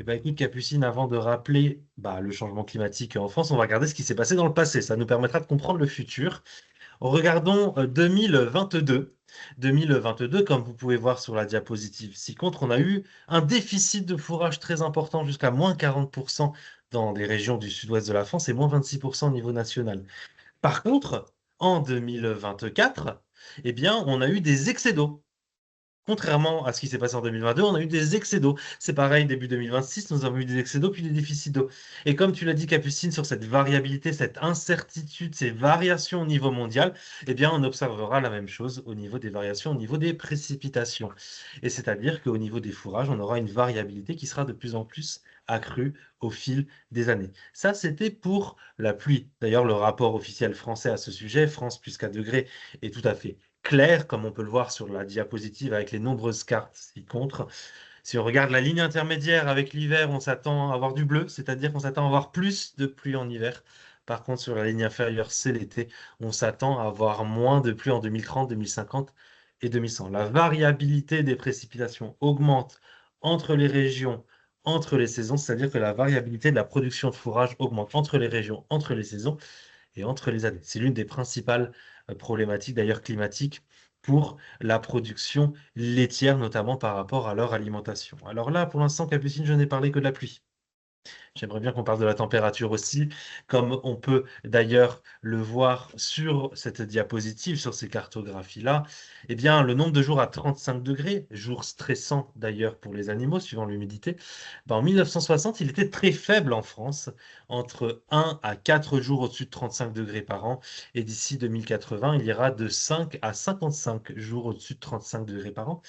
Eh ben, écoute, Capucine, avant de rappeler le changement climatique en France, on va regarder ce qui s'est passé dans le passé. Ça nous permettra de comprendre le futur. Regardons 2022. 2022, comme vous pouvez voir sur la diapositive ci-contre, on a eu un déficit de fourrage très important, jusqu'à moins 40% dans des régions du sud-ouest de la France et moins 26% au niveau national. Par contre, en 2024, eh bien, on a eu des excès d'eau. Contrairement à ce qui s'est passé en 2022, on a eu des excès d'eau. C'est pareil, début 2026, nous avons eu des excès d'eau puis des déficits d'eau. Et comme tu l'as dit, Capucine, sur cette variabilité, cette incertitude, ces variations au niveau mondial, eh bien, on observera la même chose au niveau des variations, au niveau des précipitations. Et c'est-à-dire qu'au niveau des fourrages, on aura une variabilité qui sera de plus en plus accrue au fil des années. Ça, c'était pour la pluie. D'ailleurs, le rapport officiel français à ce sujet, France plus 4 degrés, est tout à fait clair, comme on peut le voir sur la diapositive avec les nombreuses cartes ci-contre. Si on regarde la ligne intermédiaire avec l'hiver, on s'attend à avoir du bleu, c'est-à-dire qu'on s'attend à avoir plus de pluie en hiver. Par contre, sur la ligne inférieure, c'est l'été, on s'attend à avoir moins de pluie en 2030, 2050 et 2100. La variabilité des précipitations augmente entre les régions, entre les saisons, c'est-à-dire que la variabilité de la production de fourrage augmente entre les régions, entre les saisons et entre les années. C'est l'une des principales problématiques d'ailleurs climatiques pour la production laitière, notamment par rapport à leur alimentation. Alors là, pour l'instant, Capucine, je n'ai parlé que de la pluie. J'aimerais bien qu'on parle de la température aussi, comme on peut d'ailleurs le voir sur cette diapositive, sur ces cartographies-là. Eh bien, le nombre de jours à 35 degrés, jour stressant d'ailleurs pour les animaux, suivant l'humidité, en 1960, il était très faible en France, entre 1 à 4 jours au-dessus de 35 degrés par an. Et d'ici 2080, il ira de 5 à 55 jours au-dessus de 35 degrés par an.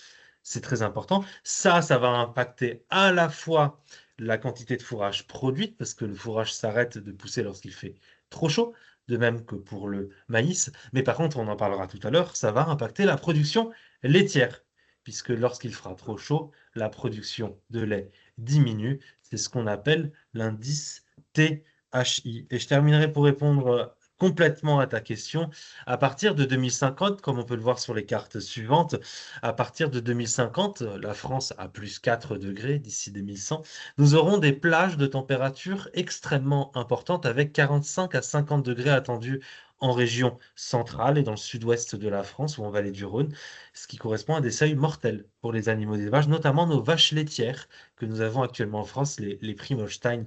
C'est très important. Ça va impacter à la fois la quantité de fourrage produite, parce que le fourrage s'arrête de pousser lorsqu'il fait trop chaud, de même que pour le maïs. Mais par contre, on en parlera tout à l'heure, ça va impacter la production laitière, puisque lorsqu'il fera trop chaud, la production de lait diminue. C'est ce qu'on appelle l'indice THI. Et je terminerai pour répondre complètement à ta question. À partir de 2050, comme on peut le voir sur les cartes suivantes, à partir de 2050, la France a plus 4 degrés d'ici 2100. Nous aurons des plages de température extrêmement importantes avec 45 à 50 degrés attendus en région centrale et dans le sud-ouest de la France ou en vallée du Rhône, ce qui correspond à des seuils mortels pour les animaux d'élevage, notamment nos vaches laitières que nous avons actuellement en France, les Primolstein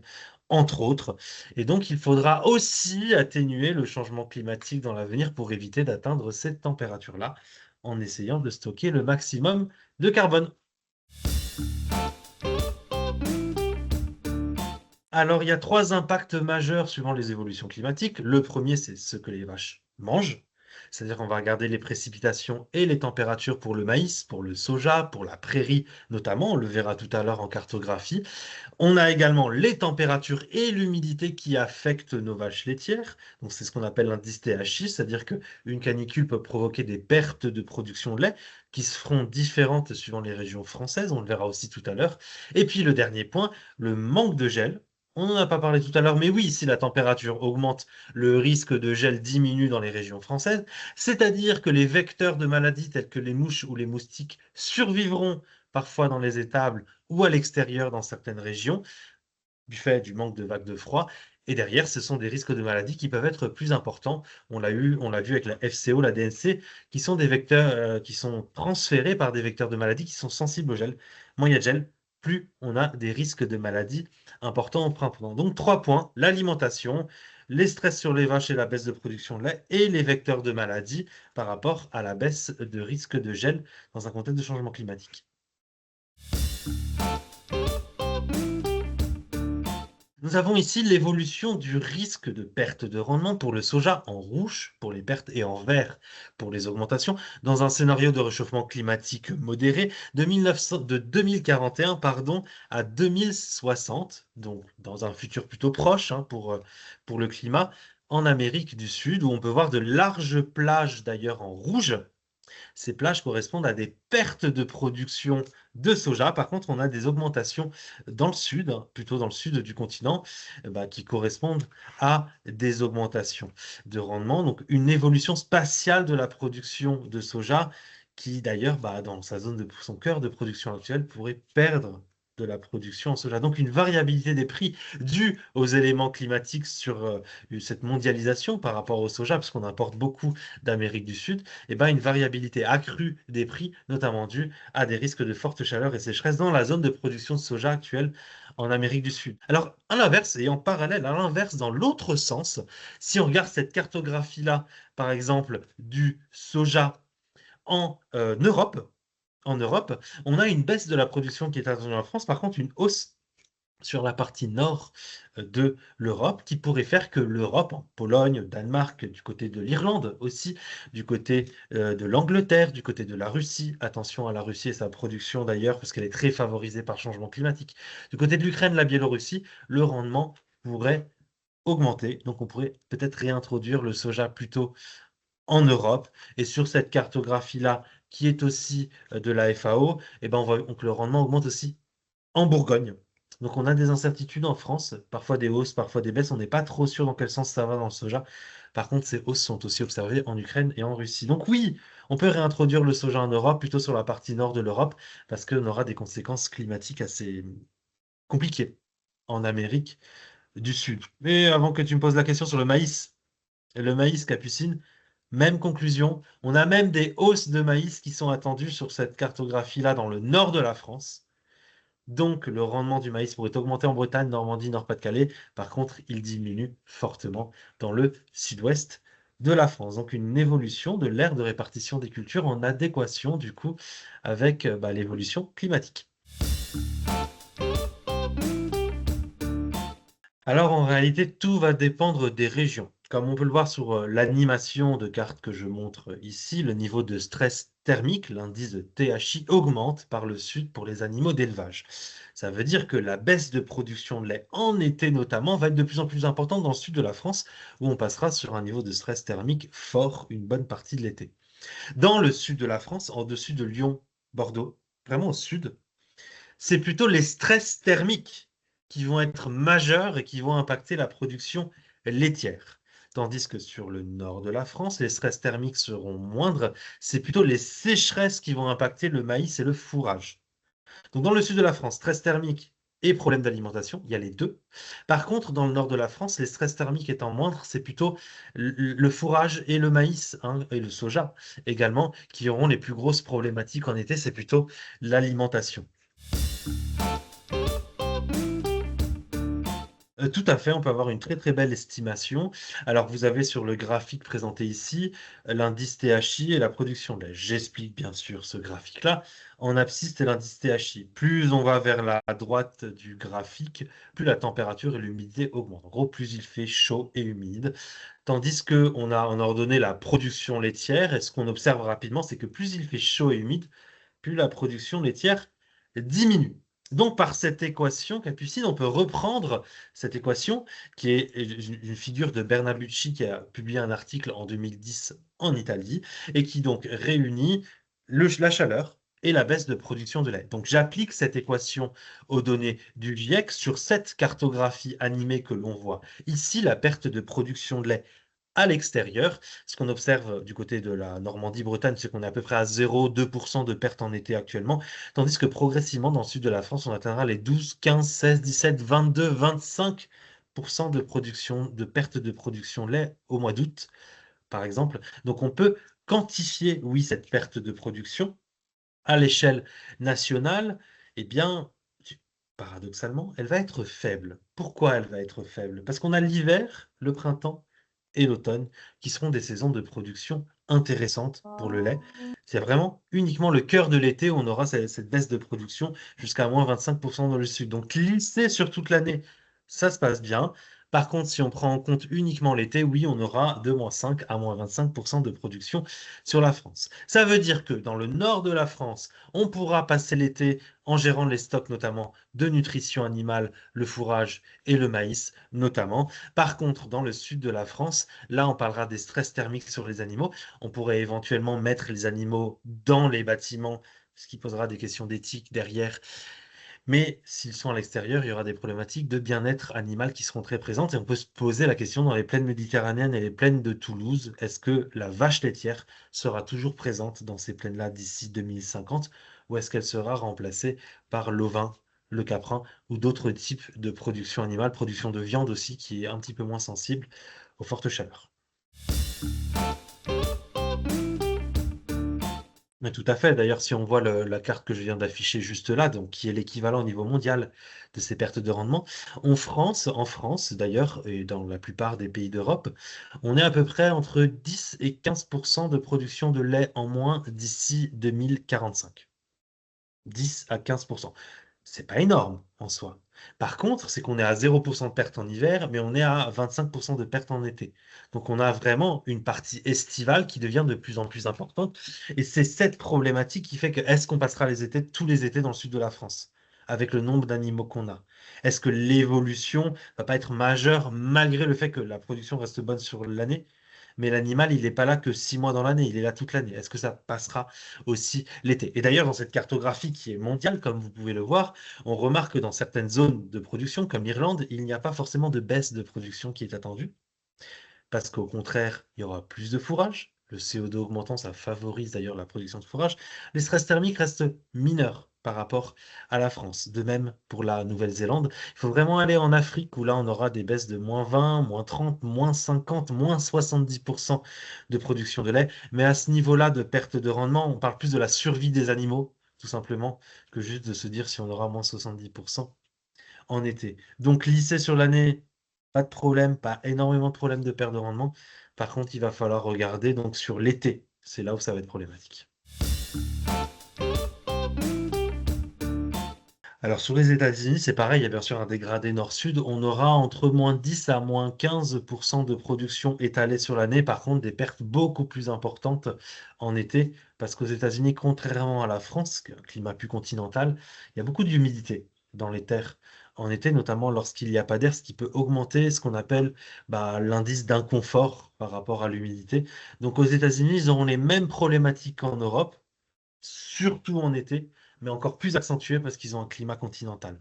entre autres. Et donc, il faudra aussi atténuer le changement climatique dans l'avenir pour éviter d'atteindre cette température-là en essayant de stocker le maximum de carbone. Alors, il y a trois impacts majeurs suivant les évolutions climatiques. Le premier, c'est ce que les vaches mangent. C'est-à-dire qu'on va regarder les précipitations et les températures pour le maïs, pour le soja, pour la prairie notamment. On le verra tout à l'heure en cartographie. On a également les températures et l'humidité qui affectent nos vaches laitières. Donc, c'est ce qu'on appelle l'indice THI, c'est-à-dire qu'une canicule peut provoquer des pertes de production de lait qui se feront différentes suivant les régions françaises. On le verra aussi tout à l'heure. Et puis, le dernier point, le manque de gel. On n'en a pas parlé tout à l'heure, mais oui, si la température augmente, le risque de gel diminue dans les régions françaises, c'est-à-dire que les vecteurs de maladies tels que les mouches ou les moustiques survivront parfois dans les étables ou à l'extérieur dans certaines régions, du fait du manque de vagues de froid. Et derrière, ce sont des risques de maladies qui peuvent être plus importants. On l'a vu avec la FCO, la DNC, qui sont des vecteurs qui sont transférés par des vecteurs de maladies qui sont sensibles au gel. Moins il y a de gel, plus on a des risques de maladies importants au printemps. Donc, trois points, l'alimentation, les stress sur les vaches et la baisse de production de lait, et les vecteurs de maladies par rapport à la baisse de risque de gel dans un contexte de changement climatique. Nous avons ici l'évolution du risque de perte de rendement pour le soja en rouge pour les pertes et en vert pour les augmentations dans un scénario de réchauffement climatique modéré de 2041 à 2060, donc dans un futur plutôt proche pour le climat, en Amérique du Sud, où on peut voir de larges plages d'ailleurs en rouge. Ces plages correspondent à des pertes de production de soja. Par contre, on a des augmentations dans le sud, plutôt dans le sud du continent, qui correspondent à des augmentations de rendement. Donc, une évolution spatiale de la production de soja qui, d'ailleurs, dans sa zone de son cœur de production actuelle, pourrait perdre de la production en soja. Donc une variabilité des prix due aux éléments climatiques sur cette mondialisation par rapport au soja, parce qu'on importe beaucoup d'Amérique du Sud, et ben une variabilité accrue des prix, notamment due à des risques de forte chaleur et sécheresse dans la zone de production de soja actuelle en Amérique du Sud. Alors, à l'inverse, et en parallèle, à l'inverse, dans l'autre sens, si on regarde cette cartographie-là, par exemple, du soja Europe, en Europe, on a une baisse de la production qui est attendue en France, par contre une hausse sur la partie nord de l'Europe, qui pourrait faire que l'Europe, en Pologne, Danemark, du côté de l'Irlande aussi, du côté de l'Angleterre, du côté de la Russie, attention à la Russie et sa production d'ailleurs, parce qu'elle est très favorisée par le changement climatique, du côté de l'Ukraine, la Biélorussie, le rendement pourrait augmenter, donc on pourrait peut-être réintroduire le soja plutôt en Europe. Et sur cette cartographie-là, qui est aussi de la FAO, eh ben on voit que le rendement augmente aussi en Bourgogne. Donc on a des incertitudes en France, parfois des hausses, parfois des baisses. On n'est pas trop sûr dans quel sens ça va dans le soja. Par contre, ces hausses sont aussi observées en Ukraine et en Russie. Donc oui, on peut réintroduire le soja en Europe, plutôt sur la partie nord de l'Europe, parce qu'on aura des conséquences climatiques assez compliquées en Amérique du Sud. Mais avant que tu me poses la question sur le maïs capucine, même conclusion. On a même des hausses de maïs qui sont attendues sur cette cartographie-là dans le nord de la France. Donc, le rendement du maïs pourrait augmenter en Bretagne, Normandie, Nord-Pas-de-Calais. Par contre, il diminue fortement dans le sud-ouest de la France. Donc, une évolution de l'aire de répartition des cultures en adéquation, du coup, avec l'évolution climatique. Alors en réalité, tout va dépendre des régions. Comme on peut le voir sur l'animation de carte que je montre ici, le niveau de stress thermique, l'indice de THI, augmente par le sud pour les animaux d'élevage. Ça veut dire que la baisse de production de lait en été notamment va être de plus en plus importante dans le sud de la France, où on passera sur un niveau de stress thermique fort une bonne partie de l'été. Dans le sud de la France, en dessus de Lyon, Bordeaux, vraiment au sud, c'est plutôt les stress thermiques qui vont être majeurs et qui vont impacter la production laitière. Tandis que sur le nord de la France, les stress thermiques seront moindres. C'est plutôt les sécheresses qui vont impacter le maïs et le fourrage. Donc dans le sud de la France, stress thermique et problème d'alimentation, il y a les deux. Par contre, dans le nord de la France, les stress thermiques étant moindres, c'est plutôt le fourrage et le maïs, hein, et le soja également, qui auront les plus grosses problématiques en été. C'est plutôt l'alimentation. Tout à fait, on peut avoir une très très belle estimation. Alors vous avez sur le graphique présenté ici, l'indice THI et la production de lait. J'explique bien sûr ce graphique-là. En abscisse, c'est l'indice THI. Plus on va vers la droite du graphique, plus la température et l'humidité augmentent. En gros, plus il fait chaud et humide. Tandis qu'on a ordonné la production laitière, et ce qu'on observe rapidement, c'est que plus il fait chaud et humide, plus la production laitière diminue. Donc, par cette équation capucine, on peut reprendre cette équation qui est une figure de Bernabucci qui a publié un article en 2010 en Italie et qui donc réunit la chaleur et la baisse de production de lait. Donc, j'applique cette équation aux données du GIEC sur cette cartographie animée que l'on voit. Ici, la perte de production de lait à l'extérieur. Ce qu'on observe du côté de la Normandie-Bretagne, c'est qu'on est à peu près à 0,2% de perte en été actuellement, tandis que progressivement, dans le sud de la France, on atteindra les 12, 15, 16, 17, 22, 25% de production, de perte de production de lait au mois d'août, par exemple. Donc on peut quantifier, oui, cette perte de production à l'échelle nationale. Eh bien, paradoxalement, elle va être faible. Pourquoi elle va être faible? Parce qu'on a l'hiver, le printemps et l'automne qui seront des saisons de production intéressantes pour le lait. C'est vraiment uniquement le cœur de l'été où on aura cette baisse de production jusqu'à moins 25% dans le sud. Donc lisser sur toute l'année, ça se passe bien. Par contre, si on prend en compte uniquement l'été, oui, on aura de moins 5 à moins 25% de production sur la France. Ça veut dire que dans le nord de la France, on pourra passer l'été en gérant les stocks notamment de nutrition animale, le fourrage et le maïs notamment. Par contre, dans le sud de la France, là, on parlera des stress thermiques sur les animaux. On pourrait éventuellement mettre les animaux dans les bâtiments, ce qui posera des questions d'éthique derrière. Mais s'ils sont à l'extérieur, il y aura des problématiques de bien-être animal qui seront très présentes. Et on peut se poser la question dans les plaines méditerranéennes et les plaines de Toulouse, est-ce que la vache laitière sera toujours présente dans ces plaines-là d'ici 2050 ou est-ce qu'elle sera remplacée par l'ovin le caprin ou d'autres types de production animale, production de viande aussi, qui est un petit peu moins sensible aux fortes chaleurs. Mais tout à fait. D'ailleurs, si on voit la carte que je viens d'afficher juste là, donc qui est l'équivalent au niveau mondial de ces pertes de rendement, en France d'ailleurs, et dans la plupart des pays d'Europe, on est à peu près entre 10 et 15% de production de lait en moins d'ici 2045. 10 à 15%. C'est pas énorme en soi. Par contre, c'est qu'on est à 0% de perte en hiver, mais on est à 25% de perte en été. Donc on a vraiment une partie estivale qui devient de plus en plus importante. Et c'est cette problématique qui fait que est-ce qu'on passera les étés, tous les étés dans le sud de la France, avec le nombre d'animaux qu'on a? Est-ce que l'évolution va pas être majeure malgré le fait que la production reste bonne sur l'année? Mais l'animal, il n'est pas là que 6 mois dans l'année, il est là toute l'année. Est-ce que ça passera aussi l'été? Et d'ailleurs, dans cette cartographie qui est mondiale, comme vous pouvez le voir, on remarque que dans certaines zones de production, comme l'Irlande, il n'y a pas forcément de baisse de production qui est attendue, parce qu'au contraire, il y aura plus de fourrage. Le CO2 augmentant, ça favorise d'ailleurs la production de fourrage. Les stress thermiques restent mineurs par rapport à la France. De même pour la Nouvelle-Zélande. Il faut vraiment aller en Afrique où là, on aura des baisses de -20, -30, -50, -70% de production de lait. Mais à ce niveau-là de perte de rendement, on parle plus de la survie des animaux, tout simplement, que juste de se dire si on aura -70% en été. Donc lisser sur l'année, pas de problème, pas énormément de problèmes de perte de rendement. Par contre, il va falloir regarder donc sur l'été. C'est là où ça va être problématique. Alors sur les États-Unis, c'est pareil, il y a bien sûr un dégradé nord-sud. On aura entre -10 à -15% de production étalée sur l'année. Par contre, des pertes beaucoup plus importantes en été, parce qu'aux États-Unis, contrairement à la France, qui a un climat plus continental, il y a beaucoup d'humidité dans les terres en été, notamment lorsqu'il n'y a pas d'air, ce qui peut augmenter ce qu'on appelle l'indice d'inconfort par rapport à l'humidité. Donc aux États-Unis, ils auront les mêmes problématiques qu'en Europe, surtout en été, mais encore plus accentué parce qu'ils ont un climat continental.